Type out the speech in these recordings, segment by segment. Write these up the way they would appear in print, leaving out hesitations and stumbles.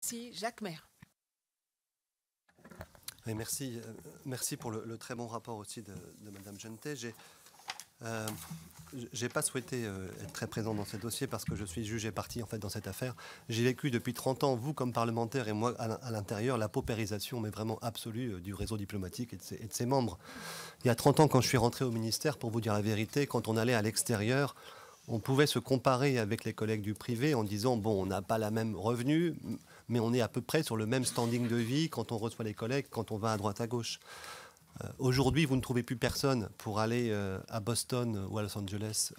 Merci, Jacques Maire. Oui, merci, merci pour le très bon rapport aussi de Madame Genetet. J'ai pas souhaité être très présent dans ce dossier parce que je suis juge et partie en fait dans cette affaire. J'ai vécu depuis 30 ans, vous comme parlementaire et moi à l'intérieur, la paupérisation mais vraiment absolue du réseau diplomatique et de ses membres. Il y a 30 ans, quand je suis rentré au ministère, pour vous dire la vérité, quand on allait à l'extérieur, on pouvait se comparer avec les collègues du privé en disant bon, on n'a pas la même revenu, mais on est à peu près sur le même standing de vie quand on reçoit les collègues, quand on va à droite à gauche. Aujourd'hui, vous ne trouvez plus personne pour aller à Boston ou à Los Angeles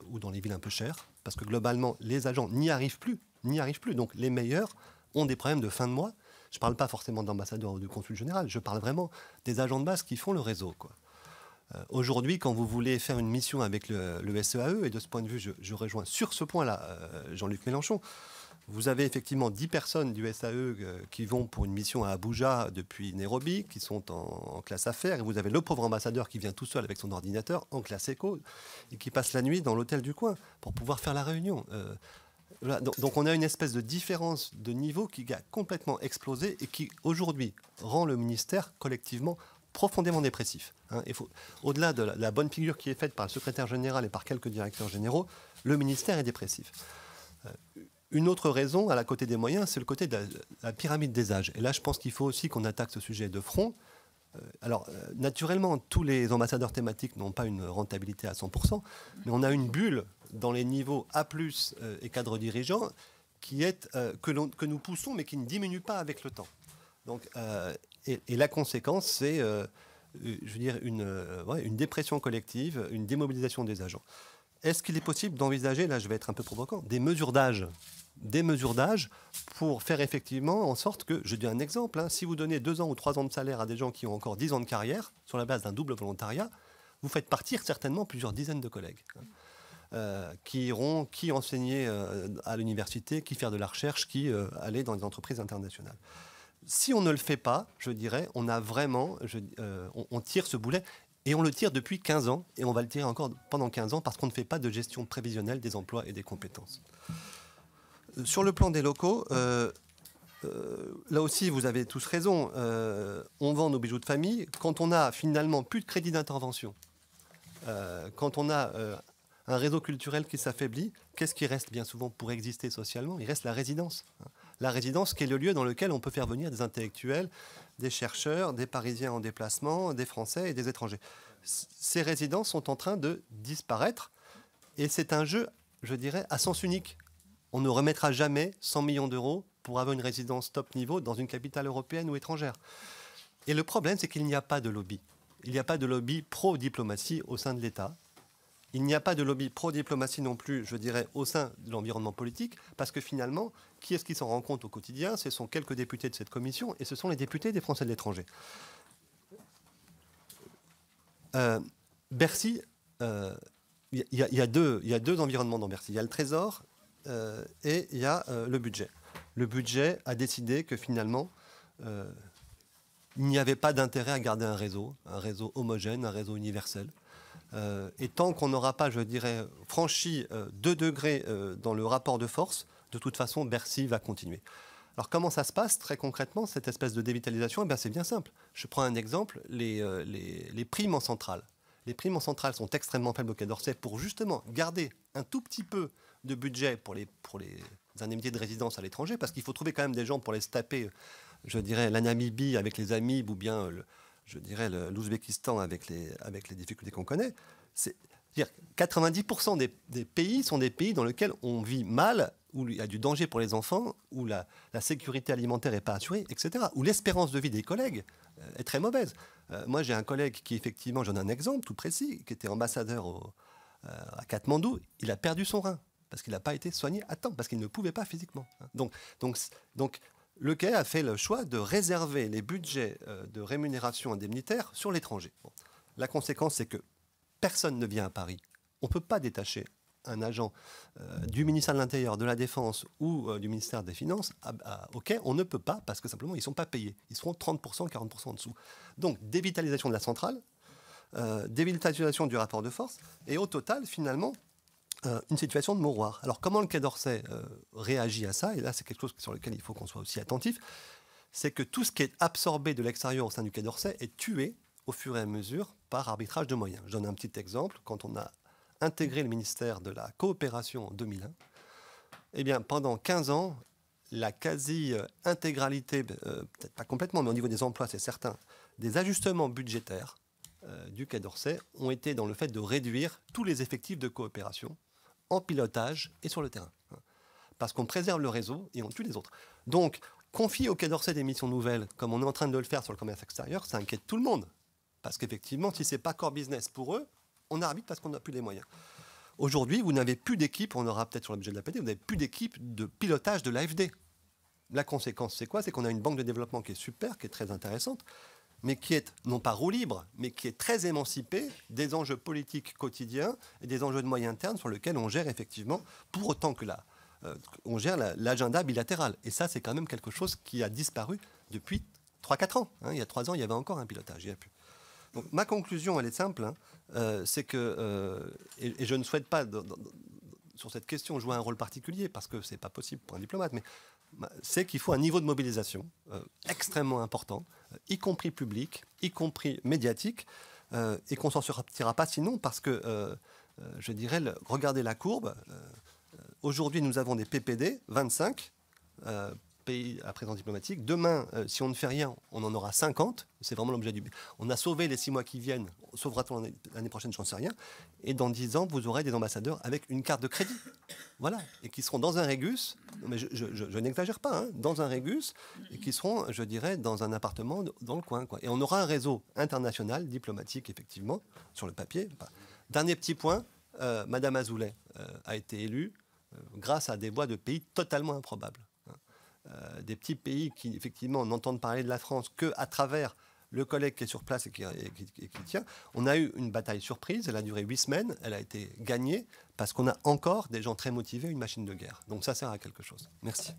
ou dans les villes un peu chères, parce que globalement, les agents n'y arrivent plus. Donc les meilleurs ont des problèmes de fin de mois. Je ne parle pas forcément d'ambassadeur ou de consul général, je parle vraiment des agents de base qui font le réseau, quoi. Aujourd'hui, quand vous voulez faire une mission avec le SEAE, et de ce point de vue, je rejoins sur ce point-là Jean-Luc Mélenchon, vous avez effectivement 10 personnes du SAE qui vont pour une mission à Abuja depuis Nairobi, qui sont en classe affaires, et vous avez le pauvre ambassadeur qui vient tout seul avec son ordinateur en classe éco, et qui passe la nuit dans l'hôtel du coin pour pouvoir faire la réunion. Voilà, donc on a une espèce de différence de niveau qui a complètement explosé et qui aujourd'hui rend le ministère collectivement profondément dépressif. Au-delà de la bonne figure qui est faite par le secrétaire général et par quelques directeurs généraux, le ministère est dépressif. Une autre raison, à la côté des moyens, c'est le côté de la pyramide des âges. Et là, je pense qu'il faut aussi qu'on attaque ce sujet de front. Naturellement, tous les ambassadeurs thématiques n'ont pas une rentabilité à 100%, mais on a une bulle dans les niveaux A+, et cadres dirigeants qui est, que nous poussons, mais qui ne diminue pas avec le temps. Donc, et la conséquence, c'est, je veux dire, une dépression collective, une démobilisation des agents. Est-ce qu'il est possible d'envisager, là je vais être un peu provocant, des mesures d'âge pour faire effectivement en sorte que, je dis un exemple, si vous donnez 2 ans ou 3 ans de salaire à des gens qui ont encore 10 ans de carrière, sur la base d'un double volontariat, vous faites partir certainement plusieurs dizaines de collègues qui iront, qui enseigner à l'université, qui faire de la recherche, qui aller dans les entreprises internationales. Si on ne le fait pas, je dirais, on a vraiment, on tire ce boulet. Et on le tire depuis 15 ans, et on va le tirer encore pendant 15 ans, parce qu'on ne fait pas de gestion prévisionnelle des emplois et des compétences. Sur le plan des locaux, là aussi, vous avez tous raison. On vend nos bijoux de famille. Quand on a finalement plus de crédit d'intervention, quand on a un réseau culturel qui s'affaiblit, qu'est-ce qui reste bien souvent pour exister socialement? Il reste la résidence. La résidence qui est le lieu dans lequel on peut faire venir des intellectuels, des chercheurs, des Parisiens en déplacement, des Français et des étrangers. Ces résidences sont en train de disparaître et c'est un jeu, je dirais, à sens unique. On ne remettra jamais 100 millions d'euros pour avoir une résidence top niveau dans une capitale européenne ou étrangère. Et le problème, c'est qu'il n'y a pas de lobby. Il n'y a pas de lobby pro-diplomatie au sein de l'État. Il n'y a pas de lobby pro-diplomatie non plus, je dirais, au sein de l'environnement politique, parce que finalement, qui est-ce qui s'en rend compte au quotidien? Ce sont quelques députés de cette commission, et ce sont les députés des Français de l'étranger. Bercy, il y a deux environnements dans Bercy. Il y a le Trésor et il y a le budget. Le budget a décidé que finalement, il n'y avait pas d'intérêt à garder un réseau homogène, un réseau universel. Et tant qu'on n'aura pas, je dirais, franchi 2 degrés dans le rapport de force, de toute façon, Bercy va continuer. Alors comment ça se passe très concrètement, cette espèce de dévitalisation? C'est bien simple. Je prends un exemple, les primes en centrale. Les primes en centrale sont extrêmement faibles au Quai d'Orsay pour justement garder un tout petit peu de budget pour les indemnités de résidence à l'étranger, parce qu'il faut trouver quand même des gens pour les se taper, je dirais, la Namibie avec les Amibes ou bien je dirais l'Ouzbékistan avec les difficultés qu'on connaît. C'est-à-dire 90% des pays sont des pays dans lesquels on vit mal, où il y a du danger pour les enfants, où la sécurité alimentaire n'est pas assurée, etc. Où l'espérance de vie des collègues est très mauvaise. Moi, j'ai un collègue qui, effectivement, j'en ai un exemple tout précis, qui était ambassadeur à Katmandou. Il a perdu son rein parce qu'il n'a pas été soigné à temps, parce qu'il ne pouvait pas physiquement. Donc le Quai a fait le choix de réserver les budgets de rémunération indemnitaire sur l'étranger. Bon. La conséquence, c'est que personne ne vient à Paris. On ne peut pas détacher un agent du ministère de l'Intérieur, de la Défense ou du ministère des Finances au Quai. On ne peut pas, parce que simplement, ils ne sont pas payés. Ils seront 30%, 40% en dessous. Donc, dévitalisation de la centrale, dévitalisation du rapport de force, et au total, finalement, une situation de mouroir. Alors comment le Quai d'Orsay réagit à ça? Et là, c'est quelque chose sur lequel il faut qu'on soit aussi attentif. C'est que tout ce qui est absorbé de l'extérieur au sein du Quai d'Orsay est tué au fur et à mesure par arbitrage de moyens. Je donne un petit exemple. Quand on a intégré le ministère de la Coopération en 2001, eh bien, pendant 15 ans, la quasi-intégralité, peut-être pas complètement, mais au niveau des emplois, c'est certain, des ajustements budgétaires du Quai d'Orsay ont été dans le fait de réduire tous les effectifs de coopération en pilotage et sur le terrain. Parce qu'on préserve le réseau et on tue les autres. Donc, confier au Quai d'Orsay des missions nouvelles, comme on est en train de le faire sur le commerce extérieur, ça inquiète tout le monde. Parce qu'effectivement, si ce n'est pas core business pour eux, on arbitre parce qu'on n'a plus les moyens. Aujourd'hui, vous n'avez plus d'équipe, on aura peut-être sur le budget de l'APD, vous n'avez plus d'équipe de pilotage de l'AFD. La conséquence, c'est quoi? C'est qu'on a une banque de développement qui est super, qui est très intéressante, mais qui est non pas roue libre, mais qui est très émancipée des enjeux politiques quotidiens et des enjeux de moyen terme sur lesquels on gère effectivement, pour autant que on gère l'agenda bilatéral. Et ça, c'est quand même quelque chose qui a disparu depuis 3-4 ans. Il y a 3 ans, il y avait encore un pilotage. Il n'y a plus. Donc, ma conclusion, elle est simple, c'est que, et je ne souhaite pas, sur cette question, jouer un rôle particulier, parce que ce n'est pas possible pour un diplomate, mais c'est qu'il faut un niveau de mobilisation extrêmement important, y compris public, y compris médiatique, et qu'on ne s'en sortira pas sinon, parce que, je dirais, regardez la courbe. Aujourd'hui, nous avons des PPD, 25 pays à présence diplomatique. Demain, si on ne fait rien, on en aura 50. C'est vraiment l'objet du... On a sauvé les 6 mois qui viennent. Sauvera-t-on l'année prochaine, j'en sais rien. Et dans 10 ans, vous aurez des ambassadeurs avec une carte de crédit. Voilà. Et qui seront dans un régus. Mais je n'exagère pas. Dans un régus. Et qui seront, je dirais, dans un appartement dans le coin. Et on aura un réseau international, diplomatique, effectivement, sur le papier. Dernier petit point. Madame Azoulay a été élue grâce à des voix de pays totalement improbables. Des petits pays qui, effectivement, n'entendent parler de la France qu'à travers le collègue qui est sur place et qui tient. On a eu une bataille surprise, elle a duré 8 semaines, elle a été gagnée parce qu'on a encore des gens très motivés, une machine de guerre. Donc ça sert à quelque chose. Merci.